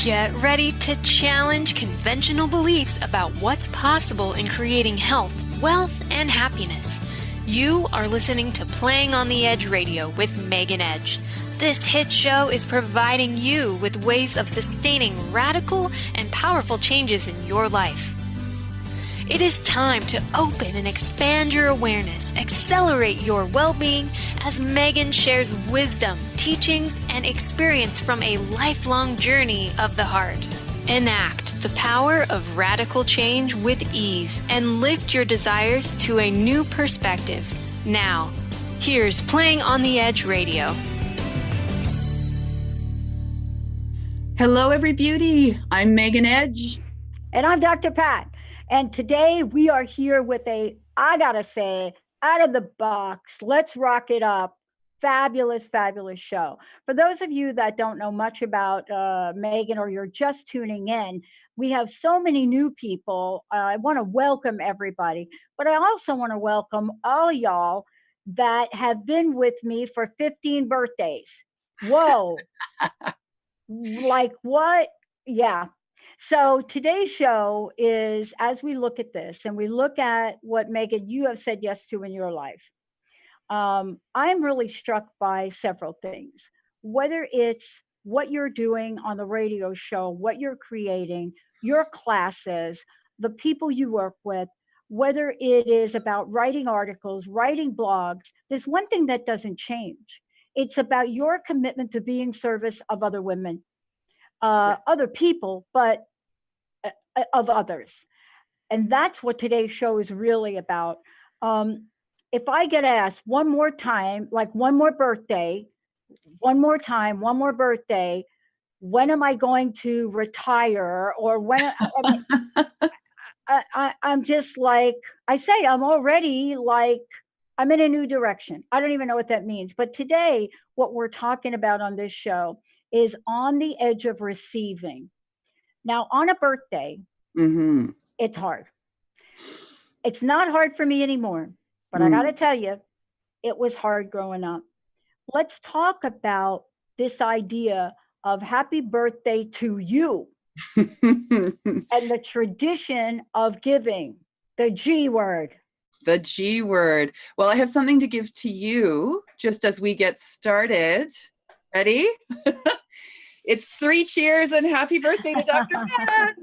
Get ready to challenge conventional beliefs about what's possible in creating health, wealth, and happiness. You are listening to Playing on the Edge Radio with Megan Edge. This hit show is providing you with ways of sustaining radical and powerful changes in your life. It is time to open and expand your awareness, accelerate your well-being as Megan shares wisdom, teachings, and experience from a lifelong journey of the heart. Enact the power of radical change with ease and lift your desires to a new perspective. Now, here's Playing on the Edge Radio. Hello, every beauty. I'm Megan Edge. And I'm Dr. Pat. And today we are here with I gotta say, out of the box, let's rock it up. Fabulous, fabulous show. For those of you that don't know much about Megan, or you're just tuning in, we have so many new people. I want to welcome everybody, but I also want to welcome all y'all that have been with me for 15 birthdays. Whoa. Like what? Yeah. So today's show is, as we look at this and we look at what, Megan, you have said yes to in your life, I'm really struck by several things, whether it's what you're doing on the radio show, what you're creating, your classes, the people you work with, whether it is about writing articles, writing blogs. There's one thing that doesn't change. It's about your commitment to being service of other women, other people, but of others. And that's what today's show is really about. If I get asked one more time, like one more birthday, one more birthday, when am I going to retire? Or when, I'm just like, I say, I'm already like, I'm in a new direction. I don't even know what that means. But today, what we're talking about on this show is on the edge of receiving. Now, on a birthday, It's hard. It's not hard for me anymore, but I got to tell you, it was hard growing up. Let's talk about this idea of happy birthday to you and the tradition of giving, the G word. The G word. Well, I have something to give to you just as we get started. Ready? It's 3 cheers and happy birthday to Dr. Pat.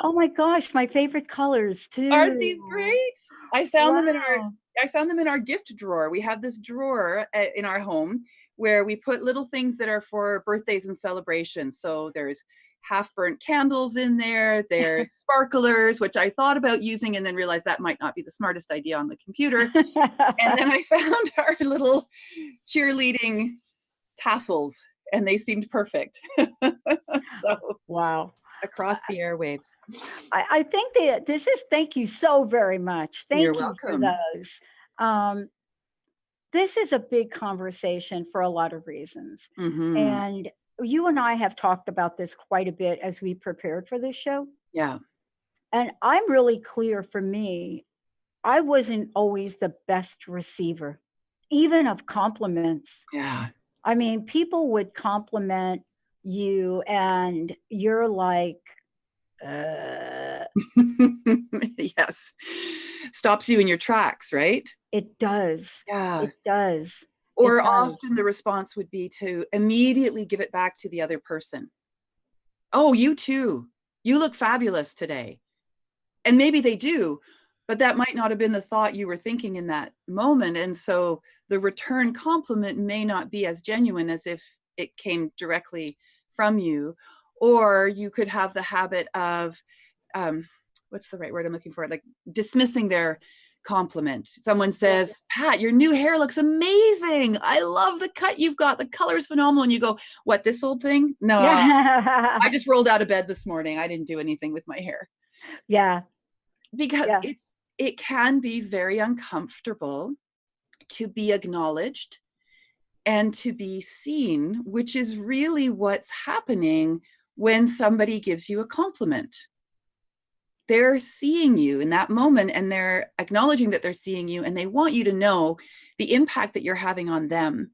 Oh my gosh, my favorite colors too. Aren't these great? I found them in our gift drawer. We have this drawer in our home where we put little things that are for birthdays and celebrations. So there's half burnt candles in there. There's sparklers, which I thought about using and then realized that might not be the smartest idea on the computer. And then I found our little cheerleading tassels and they seemed perfect. So wow. Across the airwaves. I think that this is, thank you so very much. You're welcome. For those. This is a big conversation for a lot of reasons. And you and I have talked about this quite a bit as we prepared for this show. Yeah. And I'm really clear, for me, I wasn't always the best receiver, even of compliments. Yeah. I mean, people would compliment you and you're like, yes. Stops you in your tracks, right? It does. Yeah. It does. Or often the response would be to immediately give it back to the other person. Oh, you too. You look fabulous today. And maybe they do, but that might not have been the thought you were thinking in that moment. And so the return compliment may not be as genuine as if it came directly from you. Or you could have the habit of, what's the right word I'm looking for? Like dismissing their compliment. Someone says, Pat, your new hair looks amazing. I love the cut you've got. The color's phenomenal. And you go, what, this old thing? No, I just rolled out of bed this morning. I didn't do anything with my hair. Yeah. Because it can be very uncomfortable to be acknowledged and to be seen, which is really what's happening when somebody gives you a compliment. They're seeing you in that moment and they're acknowledging that they're seeing you, and they want you to know the impact that you're having on them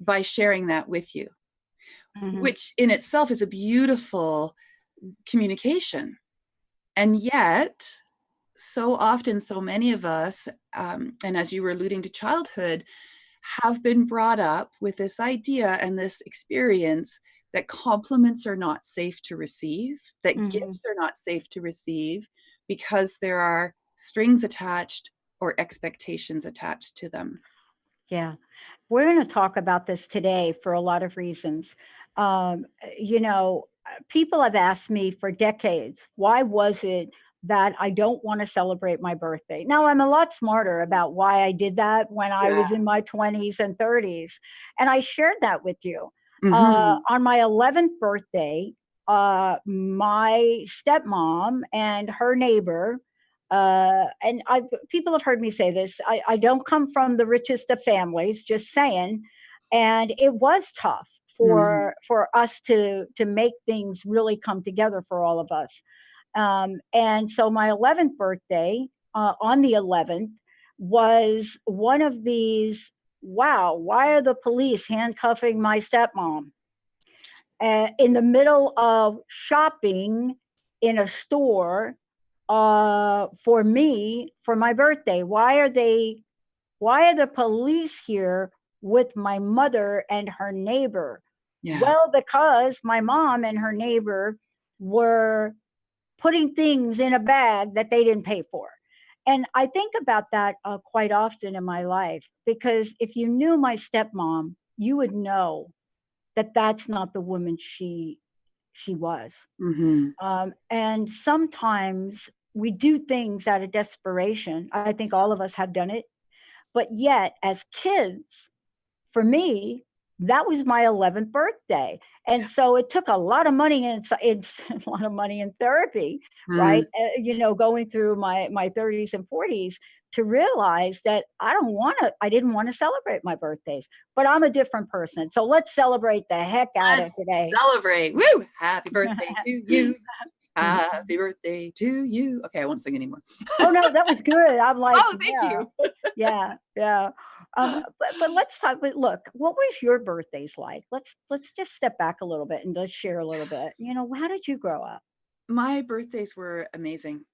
by sharing that with you. which in itself is a beautiful communication. And yet, so often, so many of us, and as you were alluding to childhood, have been brought up with this idea and this experience that compliments are not safe to receive, that gifts are not safe to receive because there are strings attached or expectations attached to them. Yeah. We're going to talk about this today for a lot of reasons. You know, people have asked me for decades, why was it that I don't want to celebrate my birthday? Now, I'm a lot smarter about why I did that when I was in my 20s and 30s. And I shared that with you. On my 11th birthday, my stepmom and her neighbor, people have heard me say this. I don't come from the richest of families, just saying. And it was tough for us to make things really come together for all of us. And so my 11th birthday, on the 11th, was one of these, wow, why are the police handcuffing my stepmom? In the middle of shopping in a store for me for my birthday. Why are the police here with my mother and her neighbor? Well, because my mom and her neighbor were putting things in a bag that they didn't pay for. And I think about that quite often in my life, because if you knew my stepmom, you would know that that's not the woman she was. And sometimes we do things out of desperation. I think all of us have done it. But yet, as kids, for me, that was my 11th birthday. And so it took a lot of money and it's a lot of money in therapy, right? You know, going through my 30s and 40s to realize that I didn't want to celebrate my birthdays, but I'm a different person. So let's celebrate the heck out of today. Celebrate. Woo! Happy birthday to you. Happy birthday to you. Okay, I won't sing anymore. Oh no, that was good. I'm like, oh, thank you. Yeah. But let's talk. But look, what was your birthdays like? Let's just step back a little bit and let's share a little bit. You know, how did you grow up? My birthdays were amazing.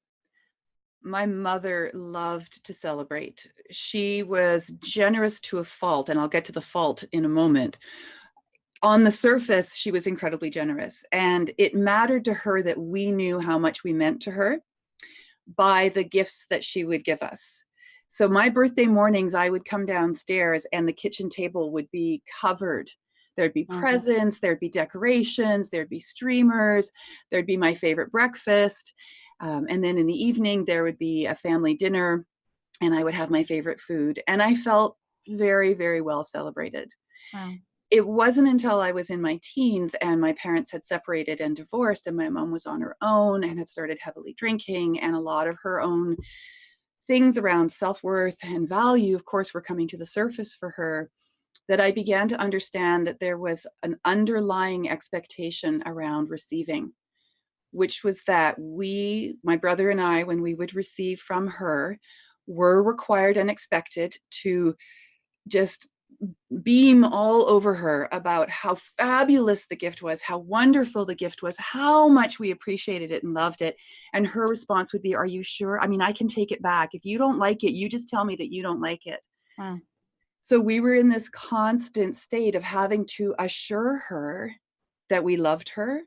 My mother loved to celebrate. She was generous to a fault, and I'll get to the fault in a moment. On the surface, she was incredibly generous, and it mattered to her that we knew how much we meant to her by the gifts that she would give us. So my birthday mornings, I would come downstairs and the kitchen table would be covered. There'd be presents, there'd be decorations, there'd be streamers, there'd be my favorite breakfast. And then in the evening, there would be a family dinner and I would have my favorite food. And I felt very, very well celebrated. Wow. It wasn't until I was in my teens and my parents had separated and divorced and my mom was on her own and had started heavily drinking, and a lot of her own things around self-worth and value, of course, were coming to the surface for her, that I began to understand that there was an underlying expectation around receiving, which was that my brother and I, when we would receive from her, were required and expected to just beam all over her about how fabulous the gift was, how wonderful the gift was, how much we appreciated it and loved it. And her response would be, "Are you sure? I mean, I can take it back. If you don't like it, you just tell me that you don't like it." Wow. So we were in this constant state of having to assure her that we loved her,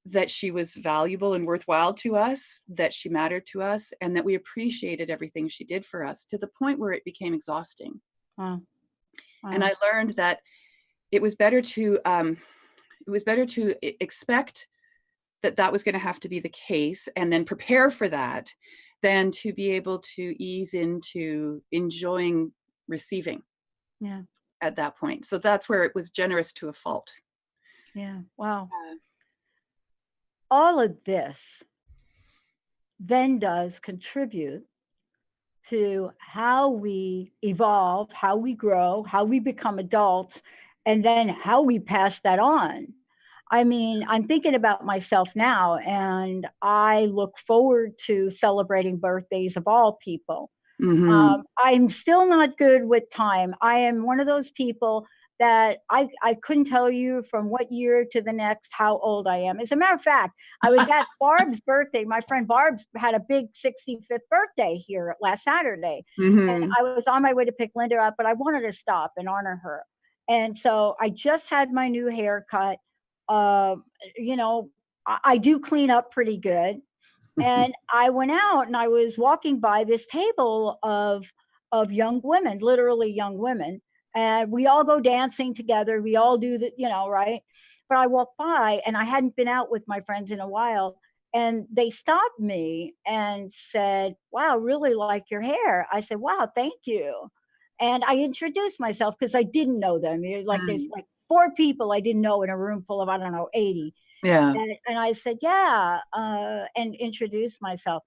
that she was valuable and worthwhile to us, that she mattered to us, and that we appreciated everything she did for us, to the point where it became exhausting. Wow. Wow. And I learned that it was better to expect that was going to have to be the case and then prepare for that, than to be able to ease into enjoying receiving. Yeah. At that point. So that's where it was generous to a fault. Yeah. Wow. All of this then does contribute to how we evolve, how we grow, how we become adults, and then how we pass that on. I mean, I'm thinking about myself now, and I look forward to celebrating birthdays of all people. I'm still not good with time. I am one of those people that I couldn't tell you from what year to the next how old I am. As a matter of fact, I was at Barb's birthday. My friend Barb's had a big 65th birthday here last Saturday. And I was on my way to pick Linda up, but I wanted to stop and honor her. And so I just had my new haircut. You know, I do clean up pretty good. And I went out and I was walking by this table of young women, literally young women. And we all go dancing together. We all do that, you know, right? But I walked by and I hadn't been out with my friends in a while. And they stopped me and said, wow, really like your hair. I said, wow, thank you. And I introduced myself because I didn't know them. Like there's like 4 people I didn't know in a room full of, I don't know, 80. Yeah. And I said, yeah, and introduced myself.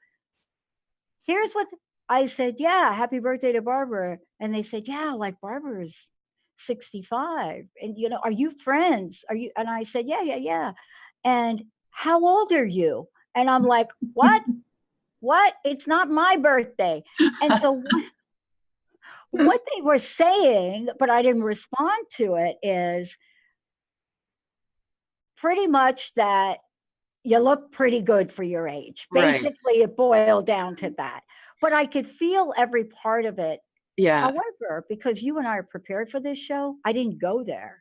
Here's what I said, yeah, happy birthday to Barbara. And they said, yeah, like Barbara's 65. And, you know, are you friends? Are you? And I said, yeah. And how old are you? And I'm like, what? What? It's not my birthday. And so what they were saying, but I didn't respond to it, is pretty much that you look pretty good for your age. Basically, it boiled down to that. But I could feel every part of it. Yeah. However, because you and I are prepared for this show, I didn't go there.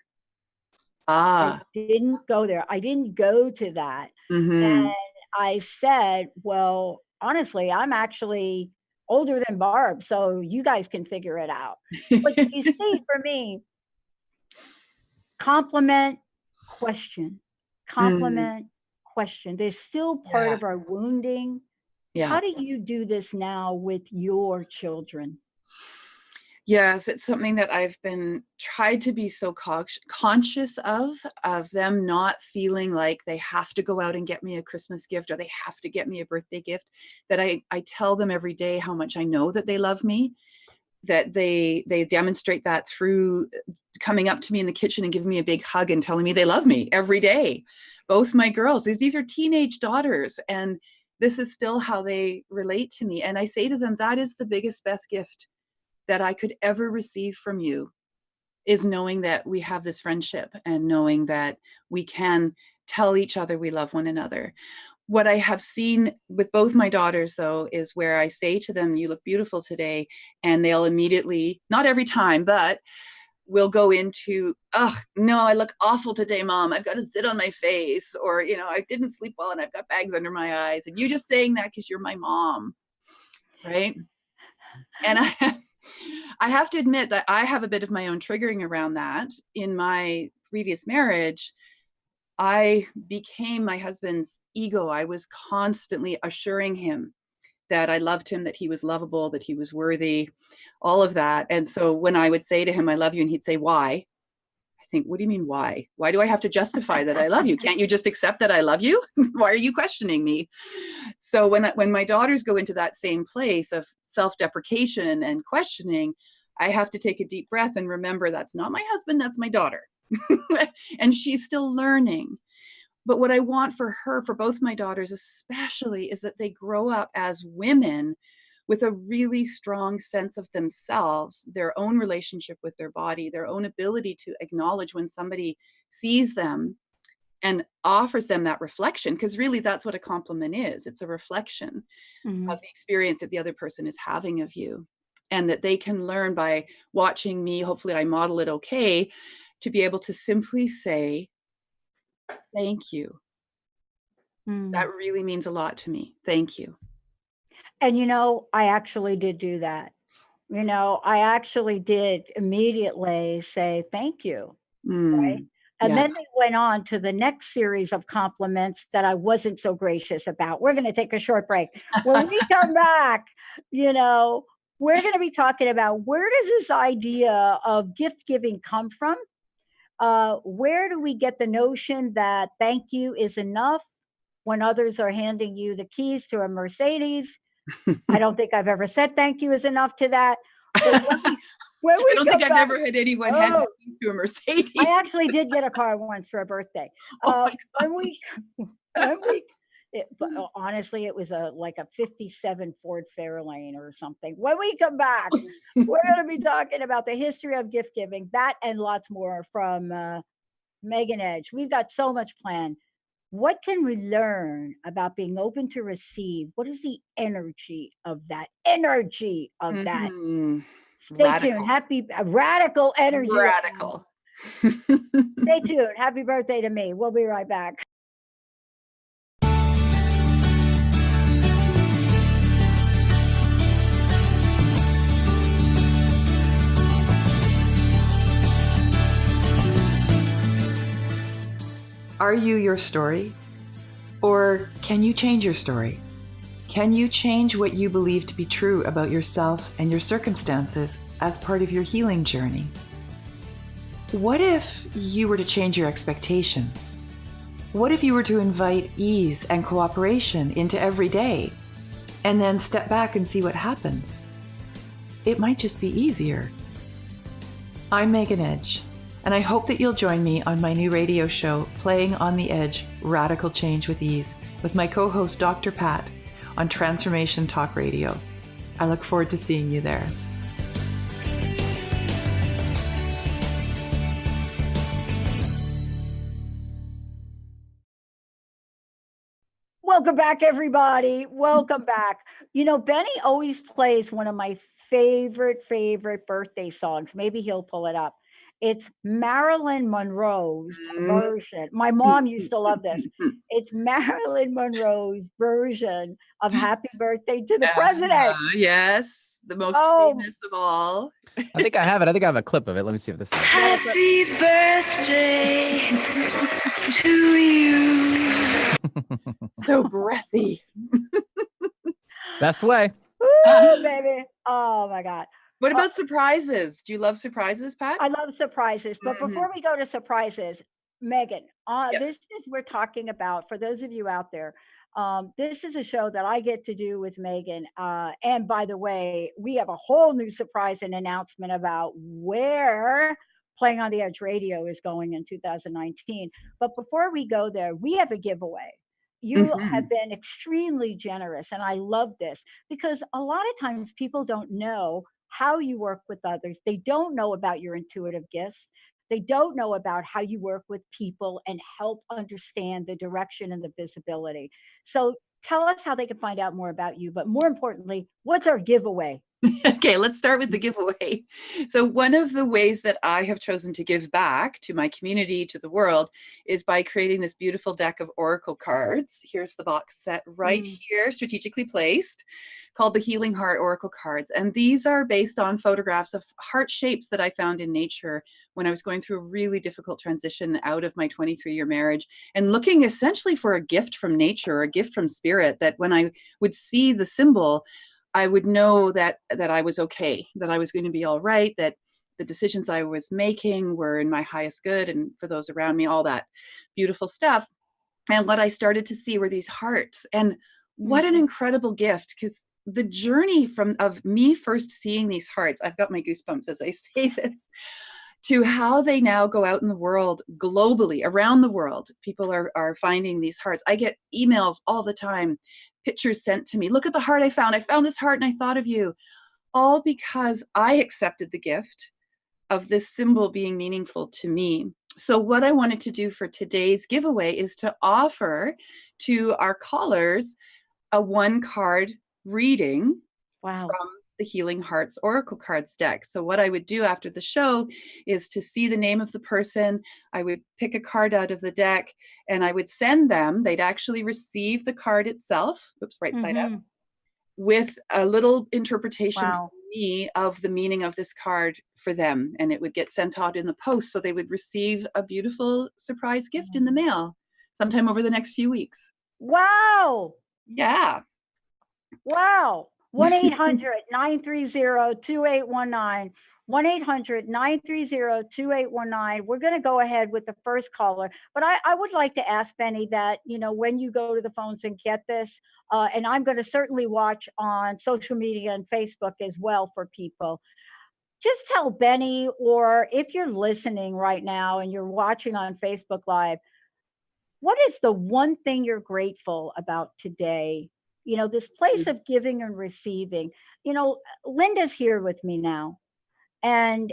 I didn't go there. I didn't go to that. And I said, well, honestly, I'm actually older than Barb, so you guys can figure it out. But you see, for me, compliment, question, compliment, question. There's still part of our wounding. Yeah. How do you do this now with your children? Yes, it's something that I've been tried to be so conscious of them not feeling like they have to go out and get me a Christmas gift or they have to get me a birthday gift, that I tell them every day how much I know that they love me, that they demonstrate that through coming up to me in the kitchen and giving me a big hug and telling me they love me every day. Both my girls, these are teenage daughters, and this is still how they relate to me. And I say to them, that is the biggest, best gift that I could ever receive from you, is knowing that we have this friendship and knowing that we can tell each other we love one another. What I have seen with both my daughters, though, is where I say to them, you look beautiful today, and they'll immediately, not every time, but will go into, oh, no, I look awful today, Mom. I've got a zit on my face, or, you know, I didn't sleep well and I've got bags under my eyes. And you just saying that because you're my mom, right? And I have to admit that I have a bit of my own triggering around that. In my previous marriage, I became my husband's ego. I was constantly assuring him that I loved him, that he was lovable, that he was worthy, all of that. And so when I would say to him, I love you, and he'd say, why? I think, what do you mean, why? Why do I have to justify that I love you? Can't you just accept that I love you? Why are you questioning me? So when my daughters go into that same place of self-deprecation and questioning, I have to take a deep breath and remember that's not my husband, that's my daughter. And she's still learning. But what I want for her, for both my daughters especially, is that they grow up as women with a really strong sense of themselves, their own relationship with their body, their own ability to acknowledge when somebody sees them and offers them that reflection, because really that's what a compliment is. It's a reflection of the experience that the other person is having of you, and that they can learn by watching me. Hopefully I model it okay, to be able to simply say, thank you. That really means a lot to me. Thank you. And, you know, I actually did do that. You know, I actually did immediately say, thank you. Right. And then they went on to the next series of compliments that I wasn't so gracious about. We're going to take a short break. When we come back, you know, we're going to be talking about, where does this idea of gift giving come from? Where do we get the notion that thank you is enough when others are handing you the keys to a Mercedes? I don't think I've ever said thank you is enough to that. I don't think I've ever had anyone hand me to a Mercedes. I actually did get a car once for a birthday. When we But honestly, it was like a 57 Ford Fairlane or something. When we come back, we're going to be talking about the history of gift giving, that and lots more from Megan Edge. We've got so much planned. What can we learn about being open to receive? What is the energy of that? Energy of that. Mhm. Stay Radical. tuned. Happy radical energy. Radical. Stay tuned. Happy birthday to me. We'll be right back. Are you your story? Or can you change your story? Can you change what you believe to be true about yourself and your circumstances as part of your healing journey? What if you were to change your expectations? What if you were to invite ease and cooperation into every day and then step back and see what happens? It might just be easier. I'm Megan Edge, and I hope that you'll join me on my new radio show, Playing on the Edge, Radical Change with Ease, with my co-host Dr. Pat on Transformation Talk Radio. I look forward to seeing you there. Welcome back, everybody. Welcome back. You know, Benny always plays one of my favorite birthday songs. Maybe he'll pull it up. It's Marilyn Monroe's version. My mom used to love this. It's Marilyn Monroe's version of Happy Birthday to the President. Yes, the most famous of all. I think I have it. I think I have a clip of it. Let me see if this is. Happy birthday to you. So breathy. Best way. Ooh, baby. Oh my God. What about surprises? Do you love surprises, Pat? I love surprises. But before we go to surprises, Megan, this is we're talking about, for those of you out there, this is a show that I get to do with Megan. And by the way, we have a whole new surprise and announcement about where Playing on the Edge Radio is going in 2019. But before we go there, we have a giveaway. You have been extremely generous, and I love this because a lot of times people don't know how you work with others. They don't know about your intuitive gifts. They don't know about how you work with people and help understand the direction and the visibility. So tell us how they can find out more about you, but more importantly, what's our giveaway? Okay, let's start with the giveaway. So one of the ways that I have chosen to give back to my community, to the world, is by creating this beautiful deck of oracle cards. Here's the box set right here, strategically placed, called the Healing Heart Oracle Cards. And these are based on photographs of heart shapes that I found in nature when I was going through a really difficult transition out of my 23-year marriage and looking essentially for a gift from nature, or a gift from spirit, that when I would see the symbol, I would know that I was okay, that I was going to be all right, that the decisions I was making were in my highest good and for those around me, all that beautiful stuff. And what I started to see were these hearts. And what an incredible gift, because the journey of me first seeing these hearts, I've got my goosebumps as I say this, to how they now go out in the world globally, around the world. People are finding these hearts. I get emails all the time, pictures sent to me. Look at the heart I found. I found this heart and I thought of you. All because I accepted the gift of this symbol being meaningful to me. So what I wanted to do for today's giveaway is to offer to our callers a 1-card reading from the Healing Hearts Oracle Cards deck. So what I would do after the show is to see the name of the person. I would pick a card out of the deck and I would send them. They'd actually receive the card itself, oops, right side up, with a little interpretation from me of the meaning of this card for them. And it would get sent out in the post. So they would receive a beautiful surprise gift in the mail sometime over the next few weeks. Wow. Yeah. Wow. 1-800-930-2819. 1-800-930-2819. We're going to go ahead with the first caller. But I would like to ask Benny that, you know, when you go to the phones and get this, and I'm going to certainly watch on social media and Facebook as well for people. Just tell Benny, or if you're listening right now and you're watching on Facebook Live, what is the one thing you're grateful about today? You know, this place of giving and receiving. You know, Linda's here with me now. And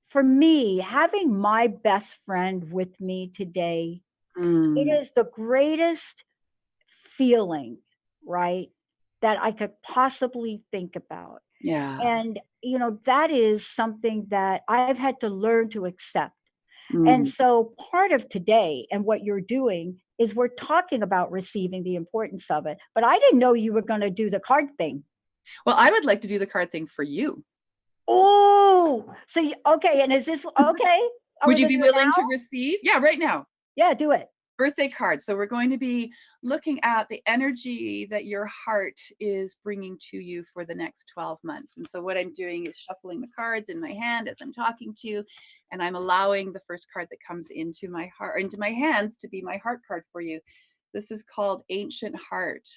for me, having my best friend with me today, it is the greatest feeling, right, that I could possibly think about. Yeah. And, you know, that is something that I've had to learn to accept. And so part of today and what you're doing is we're talking about receiving, the importance of it. But I didn't know you were going to do the card thing. Well, I would like to do the card thing for you. Oh, so okay. And is this okay? Would you be willing to receive? Yeah, right now. Yeah, do it. Birthday card. So we're going to be looking at the energy that your heart is bringing to you for the next 12 months. And so what I'm doing is shuffling the cards in my hand as I'm talking to you, and I'm allowing the first card that comes into my heart, into my hands, to be my heart card for you. This is called Ancient Heart.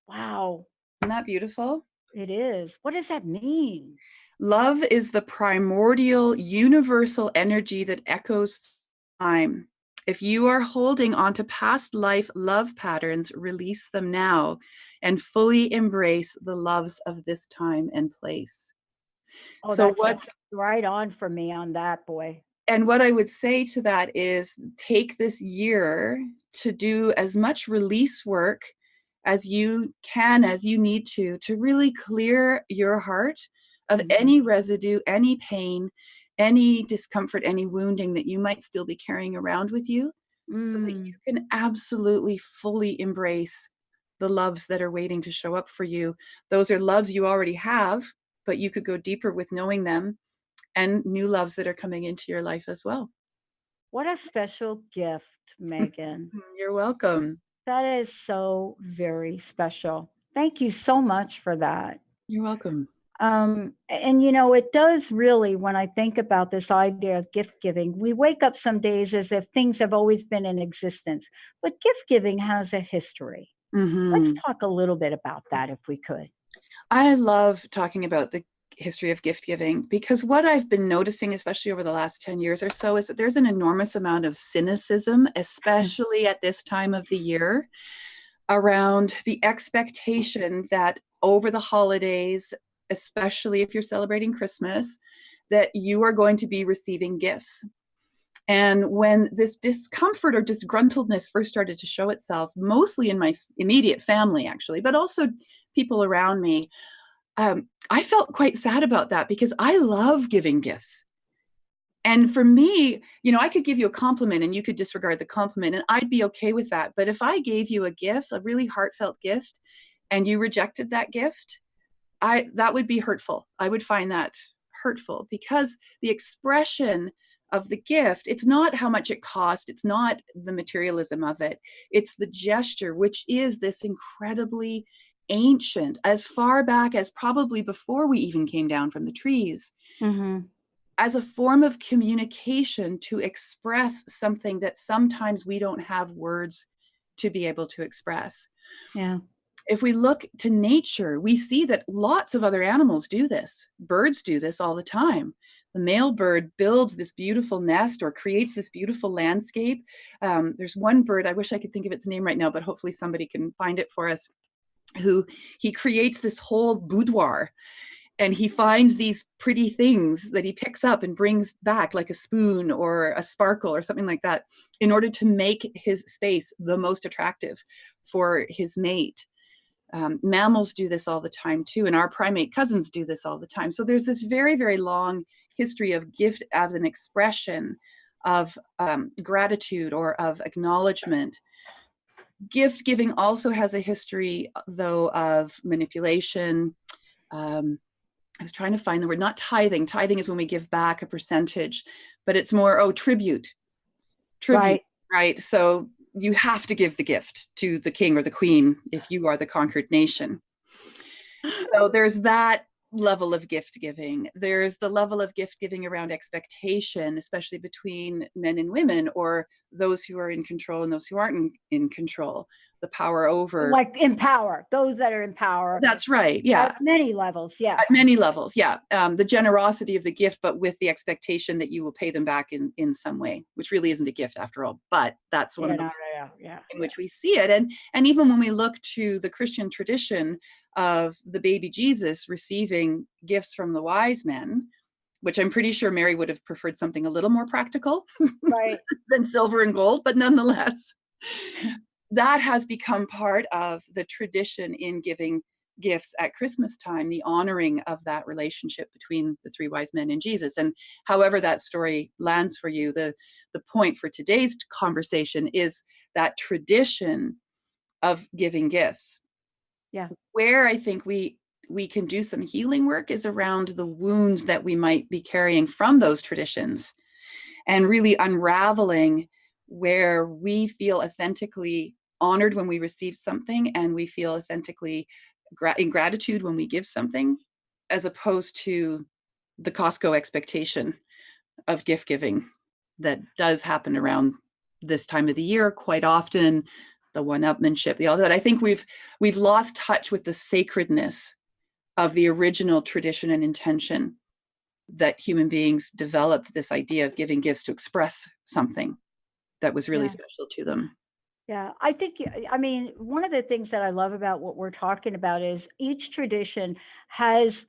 Wow. Isn't that beautiful? It is. What does that mean? Love is the primordial universal energy that echoes time. If you are holding onto past life love patterns, release them now and fully embrace the loves of this time and place. Oh, So that's right on for me on that, boy. And what I would say to that is take this year to do as much release work as you can, as you need to really clear your heart of any residue, any pain, any discomfort, any wounding that you might still be carrying around with you, so that you can absolutely fully embrace the loves that are waiting to show up for you. Those are loves you already have, but you could go deeper with knowing them, and new loves that are coming into your life as well. What a special gift, Megan. You're welcome. That is so very special. Thank you so much for that. You're welcome. And you know, it does really, when I think about this idea of gift giving, we wake up some days as if things have always been in existence, but gift giving has a history. Let's talk a little bit about that if we could. I love talking about the history of gift giving, because what I've been noticing, especially over the last 10 years or so, is that there's an enormous amount of cynicism, especially at this time of the year, around the expectation that over the holidays, especially if you're celebrating Christmas, that you are going to be receiving gifts. And when this discomfort or disgruntledness first started to show itself, mostly in my immediate family, actually, but also people around me, I felt quite sad about that, because I love giving gifts. And for me, you know, I could give you a compliment and you could disregard the compliment, and I'd be okay with that. But if I gave you a gift, a really heartfelt gift, and you rejected that gift, that would be hurtful. I would find that hurtful, because the expression of the gift, it's not how much it cost, it's not the materialism of it, it's the gesture, which is this incredibly ancient, as far back as probably before we even came down from the trees, as a form of communication to express something that sometimes we don't have words to be able to express. Yeah. If we look to nature, we see that lots of other animals do this. Birds do this all the time. The male bird builds this beautiful nest or creates this beautiful landscape. There's one bird, I wish I could think of its name right now, but hopefully somebody can find it for us, who he creates this whole boudoir, and he finds these pretty things that he picks up and brings back, like a spoon or a sparkle or something like that, in order to make his space the most attractive for his mate. Mammals do this all the time too, and our primate cousins do this all the time. So there's this very, very long history of gift as an expression of gratitude or of acknowledgement. Gift giving also has a history, though, of manipulation. I was trying to find the word, not tithing. Tithing is when we give back a percentage, but it's more, tribute. Tribute, right? So you have to give the gift to the king or the queen if you are the conquered nation. So there's that level of gift giving. There's the level of gift giving around expectation, especially between men and women, or those who are in control and those who aren't in control. The power over, like in power, those that are in power. That's right. Yeah. At many levels. Yeah. At many levels. Yeah. The generosity of the gift, but with the expectation that you will pay them back in some way, which really isn't a gift after all. But that's one of the yeah. in which we see it. And even when we look to the Christian tradition of the baby Jesus receiving gifts from the wise men, which I'm pretty sure Mary would have preferred something a little more practical Right. than silver and gold, but nonetheless, that has become part of the tradition in giving gifts at Christmas time, the honoring of that relationship between the three wise men and Jesus. And however that story lands for you, the point for today's conversation is that tradition of giving gifts. Yeah. Where I think we can do some healing work is around the wounds that we might be carrying from those traditions, and really unraveling where we feel authentically honored when we receive something, and we feel authentically in gratitude when we give something, as opposed to the Costco expectation of gift giving that does happen around this time of the year quite often, the one-upmanship, the all that. I think we've lost touch with the sacredness of the original tradition and intention that human beings developed this idea of giving gifts to express something that was really special to them. Yeah, I think, I mean, one of the things that I love about what we're talking about is each tradition has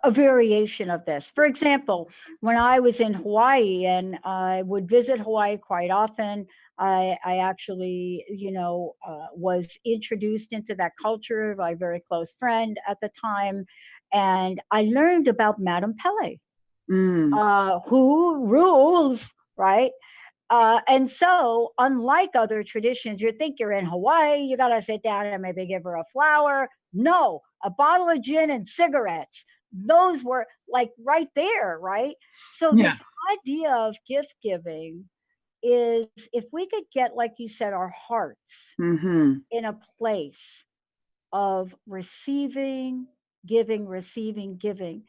a variation of this. For example, when I was in Hawaii, and I would visit Hawaii quite often, I actually, was introduced into that culture by a very close friend at the time. And I learned about Madame Pele, who rules, right? And so, unlike other traditions, you think you're in Hawaii, you got to sit down and maybe give her a flower. No, a bottle of gin and cigarettes. Those were like right there, right? So, this idea of gift giving is, if we could get, like you said, our hearts in a place of receiving, giving.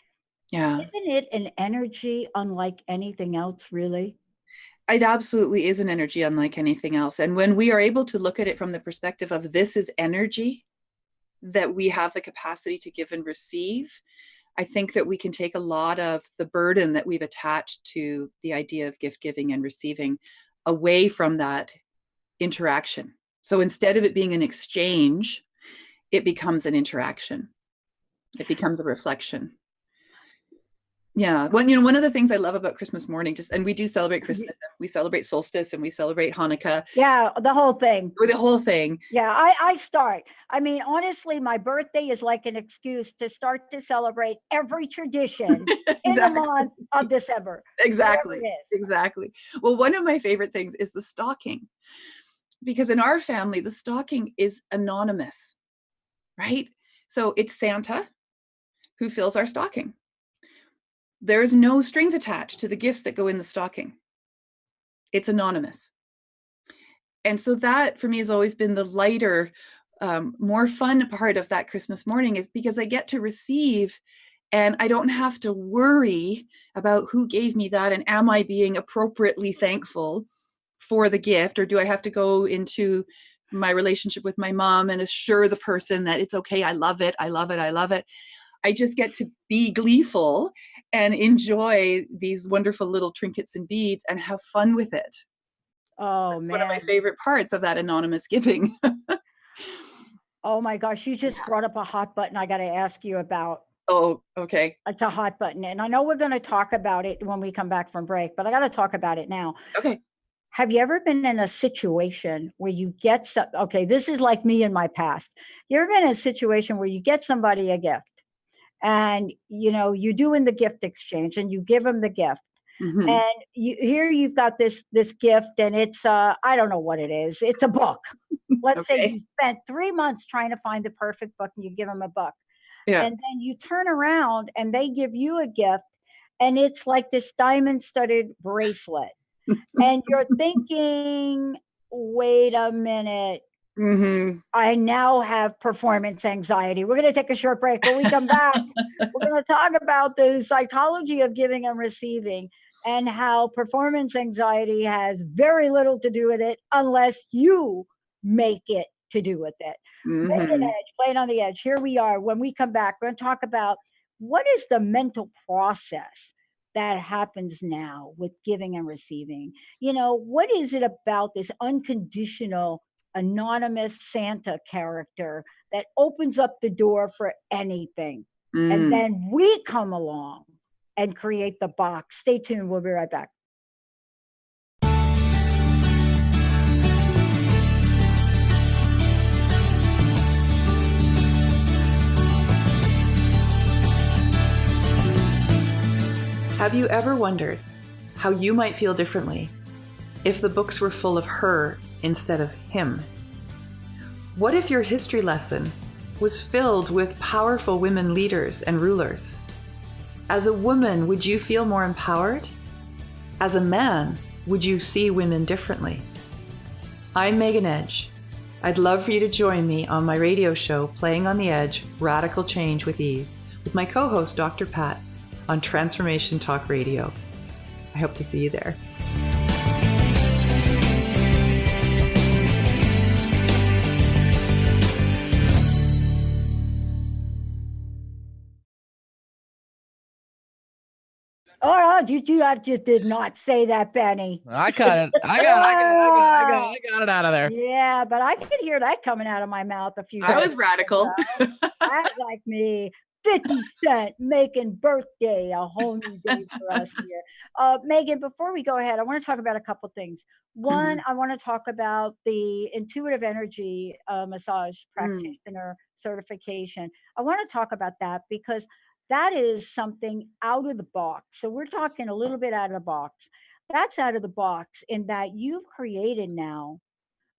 Yeah. Isn't it an energy unlike anything else, really? It absolutely is an energy unlike anything else. And when we are able to look at it from the perspective of this is energy that we have the capacity to give and receive, I think that we can take a lot of the burden that we've attached to the idea of gift giving and receiving away from that interaction. So instead of it being an exchange, it becomes an interaction. It becomes a reflection. Yeah. One of the things I love about Christmas morning, and we do celebrate Christmas, and we celebrate solstice, and we celebrate Hanukkah. Yeah, the whole thing. Or the whole thing. Yeah, I start. I mean, honestly, my birthday is like an excuse to start to celebrate every tradition in the month of December. Exactly. Exactly. Well, one of my favorite things is the stocking, because in our family, the stocking is anonymous, right? So it's Santa who fills our stocking. There's no strings attached to the gifts that go in the stocking. It's anonymous. And so that for me has always been the lighter, more fun part of that Christmas morning, is because I get to receive, and I don't have to worry about who gave me that, and am I being appropriately thankful for the gift, or do I have to go into my relationship with my mom and assure the person that it's okay, I love it, I love it, I love it. I just get to be gleeful and enjoy these wonderful little trinkets and beads and have fun with it. Oh, That's man. one of my favorite parts of that anonymous giving. Oh my gosh, you just brought up a hot button I got to ask you about. Oh, okay. It's a hot button. And I know we're going to talk about it when we come back from break, but I got to talk about it now. Okay. Have you ever been in a situation where you get okay, this is like me in my past. You ever been in a situation where you get somebody a gift, and you're doing the gift exchange, and you give them the gift, and you've got this gift, and it's I don't know what it is. It's a book. Let's say you spent 3 months trying to find the perfect book, and you give them a book. Yeah. And then you turn around and they give you a gift, and it's like this diamond studded bracelet. And you're thinking, wait a minute. I now have performance anxiety. We're going to take a short break. When we come back, we're going to talk about the psychology of giving and receiving, and how performance anxiety has very little to do with it unless you make it to do with it. Playing on the edge. Here we are. When we come back, we're going to talk about what is the mental process that happens now with giving and receiving. What is it about this unconditional anonymous Santa character that opens up the door for anything? And then we come along and create the box. Stay tuned. We'll be right back. Have you ever wondered how you might feel differently if the books were full of her instead of him? What if your history lesson was filled with powerful women leaders and rulers? As a woman, would you feel more empowered? As a man, would you see women differently? I'm Megan Edge. I'd love for you to join me on my radio show, Playing on the Edge, Radical Change with Ease, with my co-host, Dr. Pat, on Transformation Talk Radio. I hope to see you there. Oh, you just did not say that, Benny. I got it. I got it out of there. Yeah, but I could hear that coming out of my mouth a few I days was radical. That's like me. 50 Cent making birthday a whole new day for us here. Megan, before we go ahead, I want to talk about a couple things. One, I want to talk about the intuitive energy massage practitioner certification. I want to talk about that because that is something out of the box. So we're talking a little bit out of the box. That's out of the box in that you've created now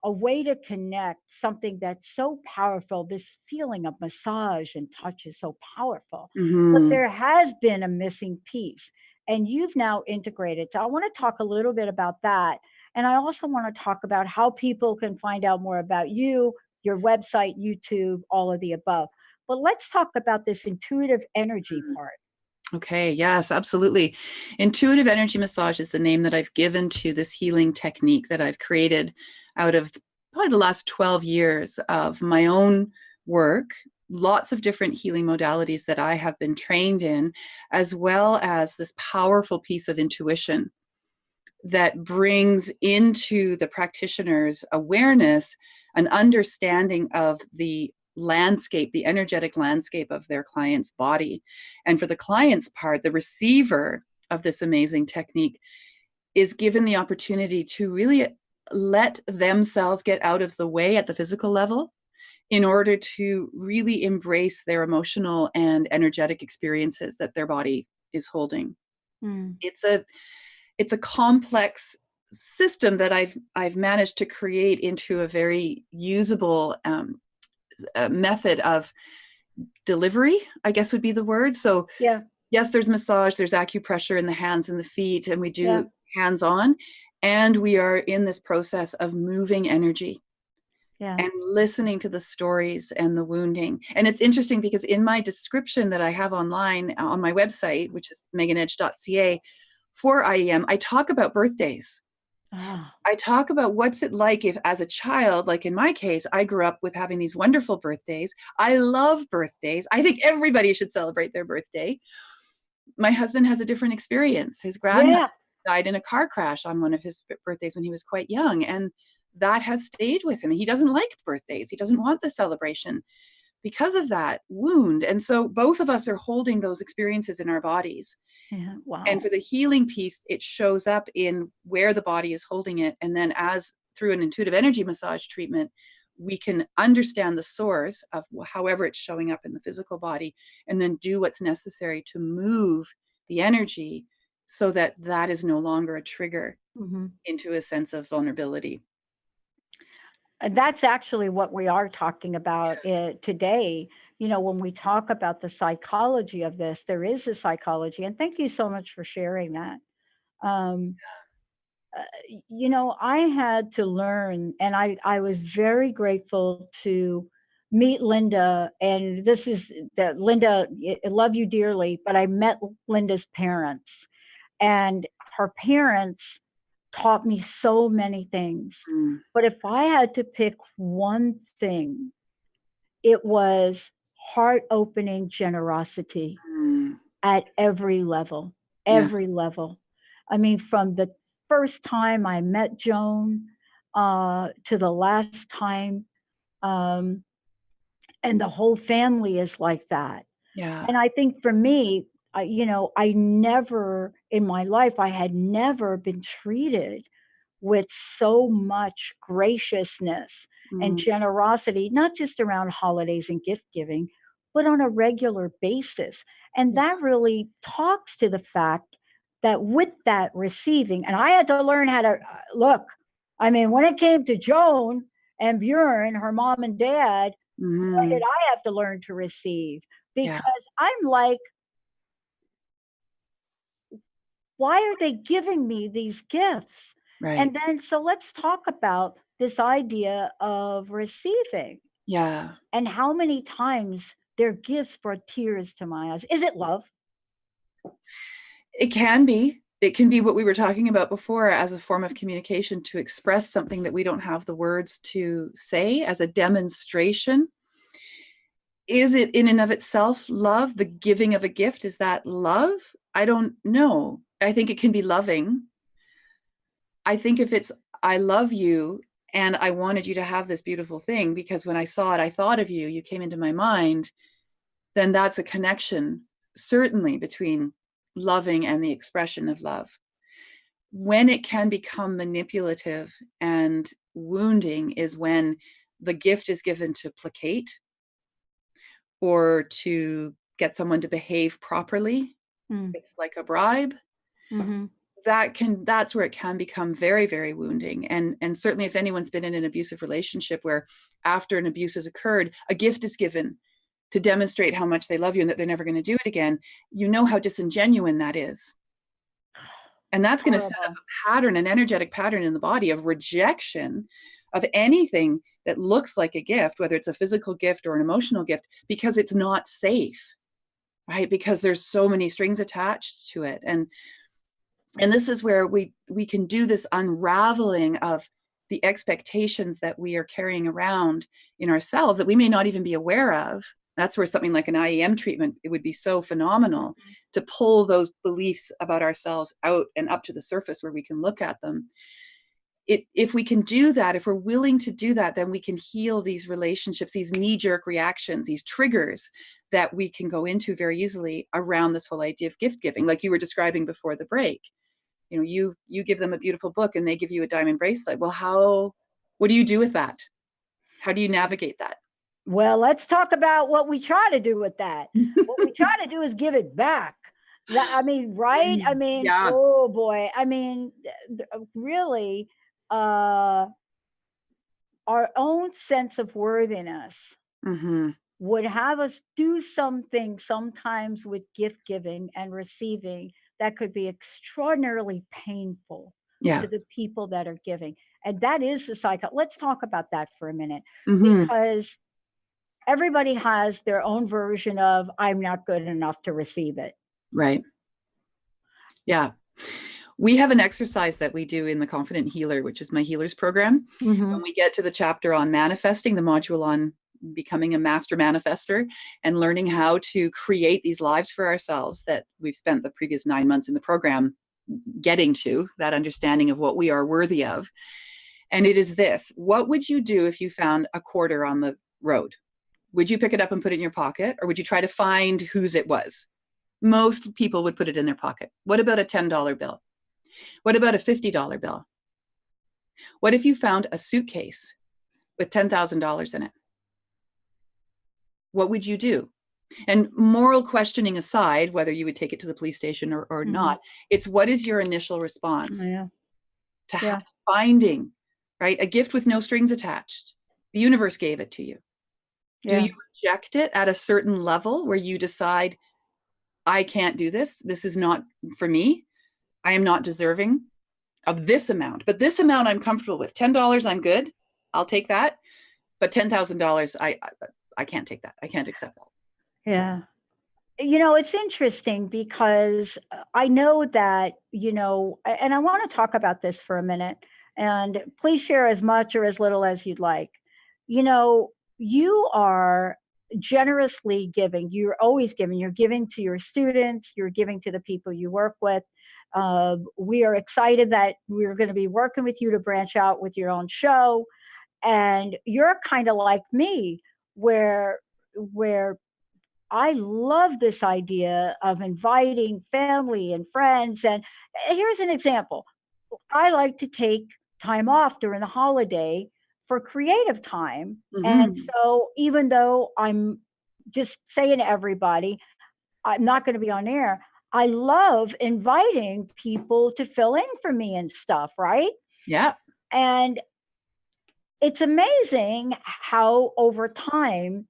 a way to connect something that's so powerful. This feeling of massage and touch is so powerful. But there has been a missing piece and you've now integrated. So I want to talk a little bit about that. And I also want to talk about how people can find out more about you, your website, YouTube, all of the above. But let's talk about this intuitive energy part. Okay, yes, absolutely. Intuitive energy massage is the name that I've given to this healing technique that I've created out of probably the last 12 years of my own work, lots of different healing modalities that I have been trained in, as well as this powerful piece of intuition that brings into the practitioner's awareness an understanding of the landscape, the energetic landscape of their client's body. And for the client's part, the receiver of this amazing technique is given the opportunity to really let themselves get out of the way at the physical level in order to really embrace their emotional and energetic experiences that their body is holding. It's a complex system that I've managed to create into a very usable method of delivery, I guess would be the word. So yes, there's massage, there's acupressure in the hands and the feet, and we do hands-on, and we are in this process of moving energy and listening to the stories and the wounding. And it's interesting because in my description that I have online on my website, which is meganedge.ca, for IEM, I talk about birthdays. I talk about what's it like if, as a child, like in my case, I grew up with having these wonderful birthdays. I love birthdays. I think everybody should celebrate their birthday. My husband has a different experience. His grandmother died in a car crash on one of his birthdays when he was quite young, and that has stayed with him. He doesn't like birthdays. He doesn't want the celebration because of that wound. And so both of us are holding those experiences in our bodies. Wow. And for the healing piece, it shows up in where the body is holding it. And then as through an intuitive energy massage treatment, we can understand the source of however it's showing up in the physical body, and then do what's necessary to move the energy so that that is no longer a trigger into a sense of vulnerability. And that's actually what we are talking about today. You know, when we talk about the psychology of this, there is a psychology. And thank you so much for sharing that. You know, I had to learn, and I was very grateful to meet Linda. And this is that Linda, I love you dearly, but I met Linda's parents, and her parents taught me so many things. But if I had to pick one thing, it was heart-opening generosity at every level. every level. I mean, from the first time I met Joan to the last time, um, and the whole family is like that. Yeah. And I think for me, I never in my life, I had never been treated with so much graciousness and Mm. generosity, not just around holidays and gift giving, but on a regular basis. And Yeah. that really talks to the fact that with that receiving, and I had to learn how to look. I mean, when it came to Joan and Bjorn, her mom and dad, boy, did Mhm. I have to learn to receive Yeah. because I'm like, why are they giving me these gifts? Right. And then, so let's talk about this idea of receiving Yeah. and how many times their gifts brought tears to my eyes. Is it love? It can be. It can be what we were talking about before as a form of communication to express something that we don't have the words to say as a demonstration. Is it in and of itself love? The giving of a gift, is that love? I don't know. I think it can be loving. I think if it's, I love you and I wanted you to have this beautiful thing because when I saw it, I thought of you, you came into my mind, then that's a connection, certainly between loving and the expression of love. When it can become manipulative and wounding is when the gift is given to placate or to get someone to behave properly. Mm. It's like a bribe. Mm-hmm. That's where it can become very, very wounding. And certainly if anyone's been in an abusive relationship where after an abuse has occurred, a gift is given to demonstrate how much they love you and that they're never going to do it again, you know how disingenuine that is. And that's going to set up a pattern, an energetic pattern in the body of rejection of anything that looks like a gift, whether it's a physical gift or an emotional gift, because it's not safe, right? Because there's so many strings attached to it. And this is where we can do this unraveling of the expectations that we are carrying around in ourselves that we may not even be aware of. That's where something like an IEM treatment, it would be so phenomenal to pull those beliefs about ourselves out and up to the surface where we can look at them. If we can do that, if we're willing to do that, then we can heal these relationships, these knee-jerk reactions, these triggers that we can go into very easily around this whole idea of gift giving, like you were describing before the break. You know, you give them a beautiful book and they give you a diamond bracelet. Well, what do you do with that? How do you navigate that? Well, let's talk about what we try to do with that. What we try to do is give it back. I mean, right? I mean, Yeah. oh boy. I mean, really, our own sense of worthiness Mm-hmm. would have us do something sometimes with gift giving and receiving that could be extraordinarily painful Yeah. to the people that are giving. And that is the cycle. Let's talk about that for a minute, Mm-hmm. because everybody has their own version of I'm not good enough to receive it. Right. Yeah. We have an exercise that we do in the Confident Healer, which is my healers program. Mm-hmm. When we get to the chapter on manifesting, the module on becoming a master manifester and learning how to create these lives for ourselves that we've spent the previous 9 months in the program getting to, that understanding of what we are worthy of. And it is this: what would you do if you found a quarter on the road? Would you pick it up and put it in your pocket, or would you try to find whose it was? Most people would put it in their pocket. What about a $10 bill? What about a $50 bill? What if you found a suitcase with $10,000 in it? What would you do? And moral questioning aside, whether you would take it to the police station or not, it's what is your initial response to finding, right? A gift with no strings attached. The universe gave it to you. Do you reject it at a certain level where you decide, I can't do this. This is not for me. I am not deserving of this amount, but this amount I'm comfortable with. $10, I'm good. I'll take that. But $10,000, I can't take that. I can't accept that. Yeah. You know, it's interesting because I know that, you know, and I want to talk about this for a minute, and please share as much or as little as you'd like. You know, you are generously giving. You're always giving. You're giving to your students. You're giving to the people you work with. We are excited that we're going to be working with you to branch out with your own show. And you're kind of like me, where I love this idea of inviting family and friends. And here's an example. I like to take time off during the holiday for creative time. And so even though I'm just saying to everybody, I'm not going to be on air, I love inviting people to fill in for me and stuff, right? Yeah. And it's amazing how over time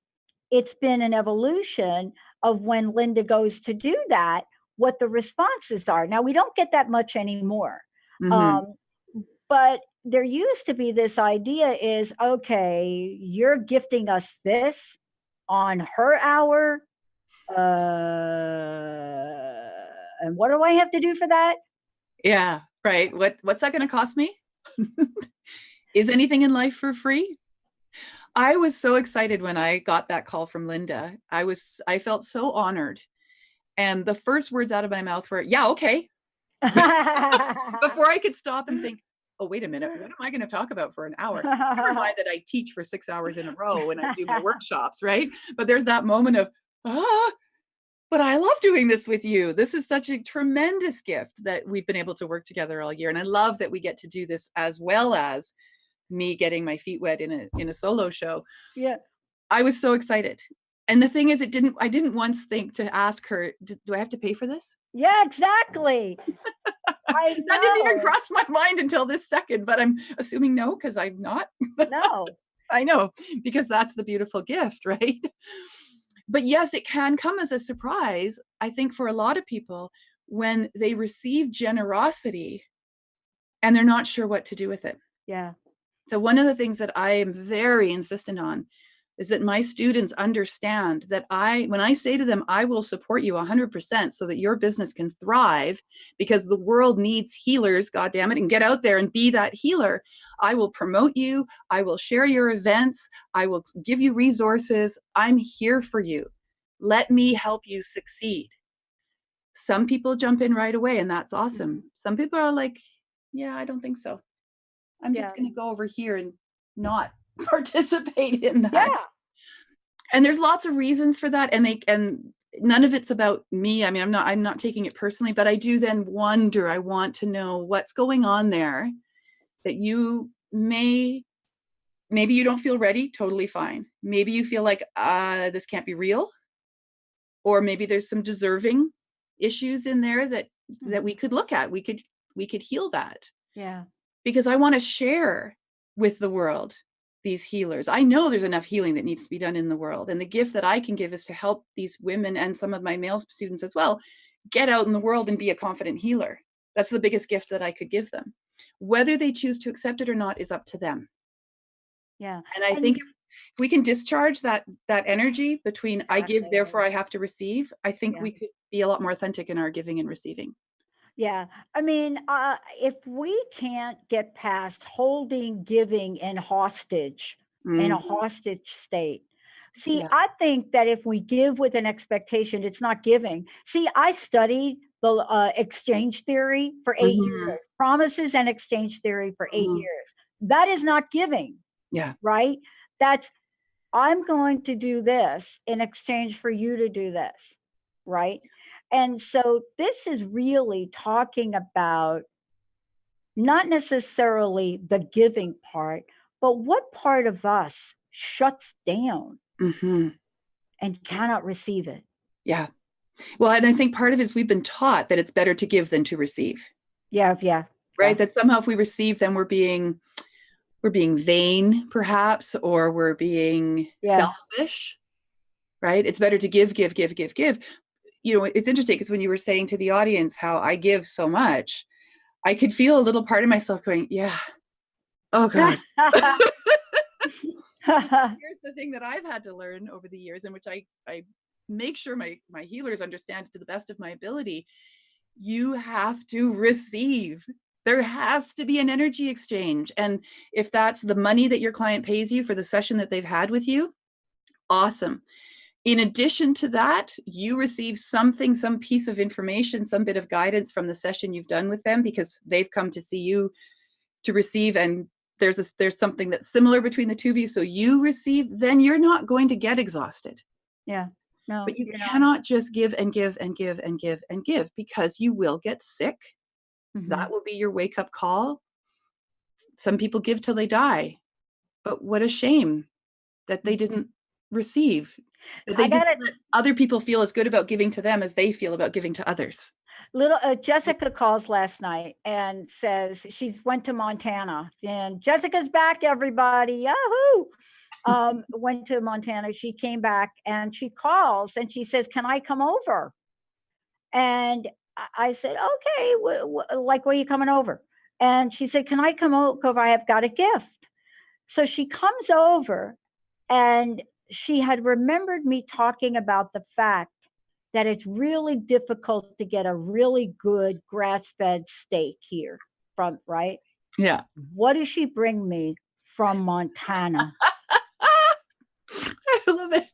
it's been an evolution of when Linda goes to do that, what the responses are. Now, we don't get that much anymore. But there used to be this idea is, okay, you're gifting us this on her hour. And what do I have to do for that? Yeah, right. What's that going to cost me? Is anything in life for free? I was so excited when I got that call from Linda. I felt so honored. And the first words out of my mouth were, yeah, okay. Before I could stop and think, oh, wait a minute, what am I going to talk about for an hour? Never mind that I teach for 6 hours in a row when I do my workshops, right? But there's that moment of, but I love doing this with you. This is such a tremendous gift that we've been able to work together all year. And I love that we get to do this as well as me getting my feet wet in a solo show. Yeah. I was so excited. And the thing is, I didn't once think to ask her, do I have to pay for this? Yeah, exactly. I know. That didn't even cross my mind until this second, but I'm assuming no, because I'm not. No. I know, because that's the beautiful gift, right? But yes, it can come as a surprise, I think, for a lot of people when they receive generosity and they're not sure what to do with it. Yeah. So one of the things that I am very insistent on is that my students understand that when I say to them, I will support you 100% so that your business can thrive because the world needs healers, God damn it, and get out there and be that healer. I will promote you. I will share your events. I will give you resources. I'm here for you. Let me help you succeed. Some people jump in right away, and that's awesome. Some people are like, yeah, I don't think so. I'm just going to go over here and not participate in that. Yeah. And there's lots of reasons for that. And none of it's about me. I mean, I'm not taking it personally, but I do then wonder, I want to know what's going on there that you maybe you don't feel ready. Totally fine. Maybe you feel like, this can't be real. Or maybe there's some deserving issues in there that we could look at. We could heal that. Yeah. Because I want to share with the world these healers. I know there's enough healing that needs to be done in the world. And the gift that I can give is to help these women and some of my male students as well get out in the world and be a confident healer. That's the biggest gift that I could give them. Whether they choose to accept it or not is up to them. Yeah. And I think if we can discharge that energy between I give, therefore I have to receive, I think we could be a lot more authentic in our giving and receiving. Yeah. I mean, if we can't get past holding giving in hostage, in a hostage state. See, I think that if we give with an expectation, it's not giving. See, I studied the exchange theory for 8 years, promises and exchange theory for 8 years. That is not giving. Yeah. Right? That's, I'm going to do this in exchange for you to do this. Right? And so this is really talking about not necessarily the giving part, but what part of us shuts down and cannot receive it. Yeah. Well, and I think part of it is we've been taught that it's better to give than to receive. Yeah. Yeah. Right. Yeah. That somehow if we receive, then we're being vain, perhaps, or we're being selfish. Right. It's better to give. You know, it's interesting because when you were saying to the audience how I give so much, I could feel a little part of myself going, yeah, oh God. Here's the thing that I've had to learn over the years, in which I make sure my healers understand to the best of my ability. You have to receive. There has to be an energy exchange. And if that's the money that your client pays you for the session that they've had with you, awesome. In addition to that, you receive something, some piece of information, some bit of guidance from the session you've done with them, because they've come to see you to receive, and there's something that's similar between the two of you. So you receive, then you're not going to get exhausted. Yeah. No. But you cannot just give and give and give and give and give, because you will get sick. Mm-hmm. That will be your wake-up call. Some people give till they die. But what a shame that they didn't receive. That they didn't let other people feel as good about giving to them as they feel about giving to others. Jessica calls last night and says she's went to Montana, and Jessica's back, everybody. Yahoo! Went to Montana. She came back and she calls and she says, "Can I come over?" And I said, "Okay, like, where are you coming over?" And she said, "Can I come over? I have got a gift." So she comes over, and she had remembered me talking about the fact that it's really difficult to get a really good grass-fed steak here from, right? Yeah. What does she bring me from Montana? I love it.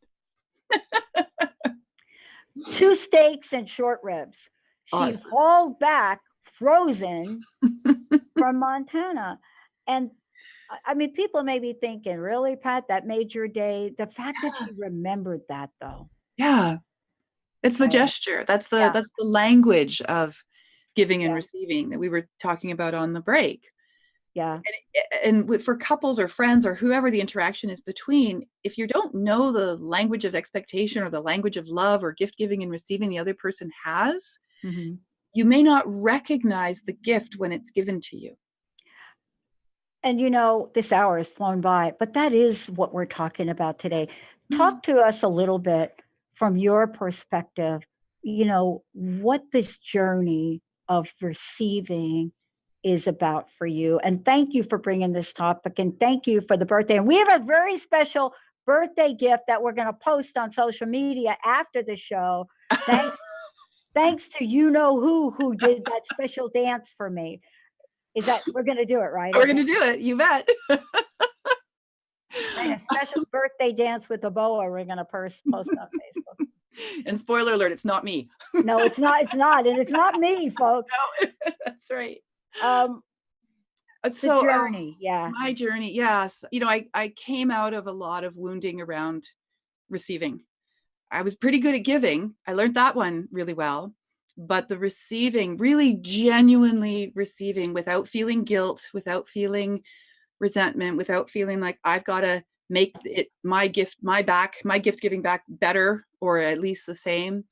2 steaks and short ribs. She Awesome. hauled back frozen from Montana. And I mean, people may be thinking, really, Pat, that made your day? The fact that she remembered that, though. Yeah. It's the gesture. That's the language of giving and receiving that we were talking about on the break. Yeah. And for couples or friends or whoever the interaction is between, if you don't know the language of expectation or the language of love or gift giving and receiving the other person has, you may not recognize the gift when it's given to you. And this hour has flown by, but that is what we're talking about today. Talk to us a little bit from your perspective, what this journey of receiving is about for you. And thank you for bringing this topic, and thank you for the birthday. And we have a very special birthday gift that we're going to post on social media after the show. Thanks to who did that special dance for me. Is that we're going to do it, right? We're going to do it. You bet. And a special birthday dance with a boa we're going to post on Facebook. And spoiler alert, it's not me. No, it's not. It's not. And it's not me, folks. No, that's right. So journey. Yeah. My journey. Yes. I came out of a lot of wounding around receiving. I was pretty good at giving. I learned that one really well. But the receiving, really genuinely receiving without feeling guilt, without feeling resentment, without feeling like I've got to make it my gift giving back better, or at least the same.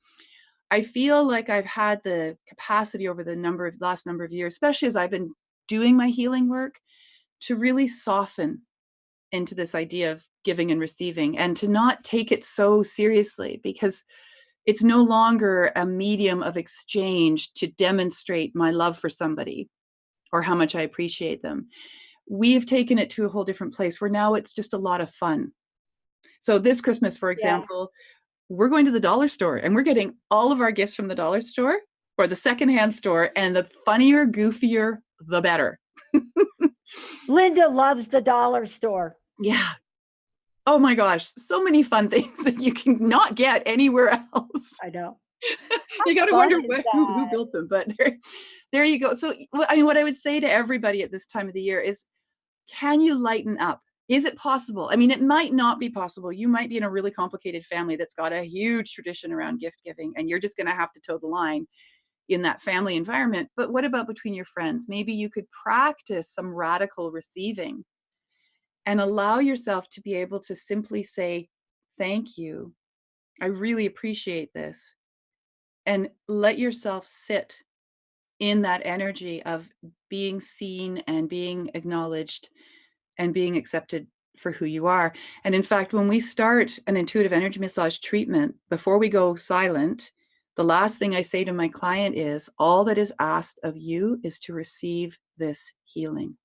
I feel like I've had the capacity over the last number of years, especially as I've been doing my healing work, to really soften into this idea of giving and receiving, and to not take it so seriously, because it's no longer a medium of exchange to demonstrate my love for somebody or how much I appreciate them. We've taken it to a whole different place where now it's just a lot of fun. So this Christmas, for example, we're going to the dollar store and we're getting all of our gifts from the dollar store or the secondhand store, and the funnier, goofier, the better. Linda loves the dollar store. Yeah. Oh my gosh, so many fun things that you can not get anywhere else. I know. You got to wonder who built them, but there you go. So, what I would say to everybody at this time of the year is, can you lighten up? Is it possible? I mean, it might not be possible. You might be in a really complicated family that's got a huge tradition around gift giving, and you're just going to have to toe the line in that family environment. But what about between your friends? Maybe you could practice some radical receiving and allow yourself to be able to simply say, thank you. I really appreciate this. And let yourself sit in that energy of being seen and being acknowledged and being accepted for who you are. And in fact, when we start an intuitive energy massage treatment, before we go silent, the last thing I say to my client is, all that is asked of you is to receive this healing.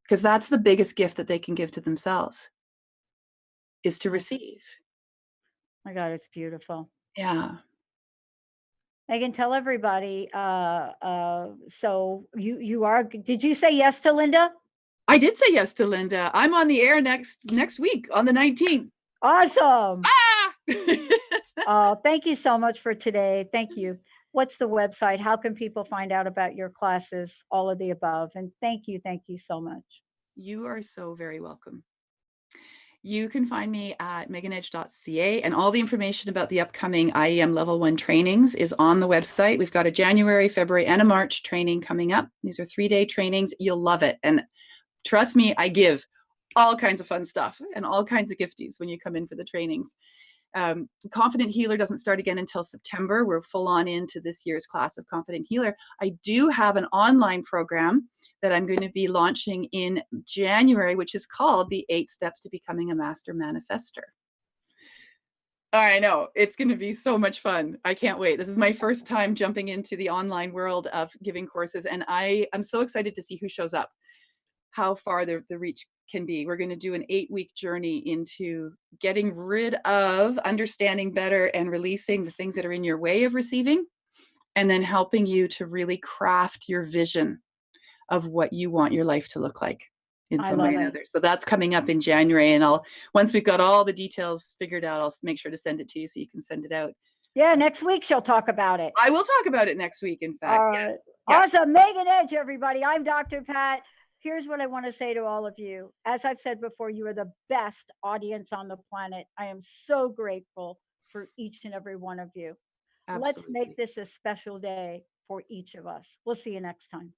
Because that's the biggest gift that they can give to themselves, is to receive. My God, it's beautiful. Yeah. I can tell everybody. So did you say yes to Linda? I did say yes to Linda. I'm on the air next week on the 19th. Awesome. Oh, thank you so much for today. Thank you. What's the website? How can people find out about your classes? All of the above. And thank you so much. You are so very welcome. You can find me at meganedge.ca, and all the information about the upcoming IEM Level 1 trainings is on the website. We've got a January, February, and a March training coming up. These are 3-day trainings. You'll love it. And trust me, I give all kinds of fun stuff and all kinds of gifties when you come in for the trainings. Confident Healer doesn't start again until September. We're full on into this year's class of Confident Healer. I do have an online program that I'm going to be launching in January, which is called the 8 Steps to Becoming a Master Manifester. I know, it's going to be so much fun. I can't wait. This is my first time jumping into the online world of giving courses, and I'm so excited to see who shows up, how far the reach can be. We're going to do an 8-week journey into getting rid of, understanding better, and releasing the things that are in your way of receiving, and then helping you to really craft your vision of what you want your life to look like in some way or another. So that's coming up in January, and once we've got all the details figured out, I'll make sure to send it to you so you can send it out. Yeah, next week she'll talk about it. I will talk about it next week, in fact. Yeah. Awesome. Megan Edge, everybody. I'm Dr. Pat. Here's what I want to say to all of you. As I've said before, you are the best audience on the planet. I am so grateful for each and every one of you. Absolutely. Let's make this a special day for each of us. We'll see you next time.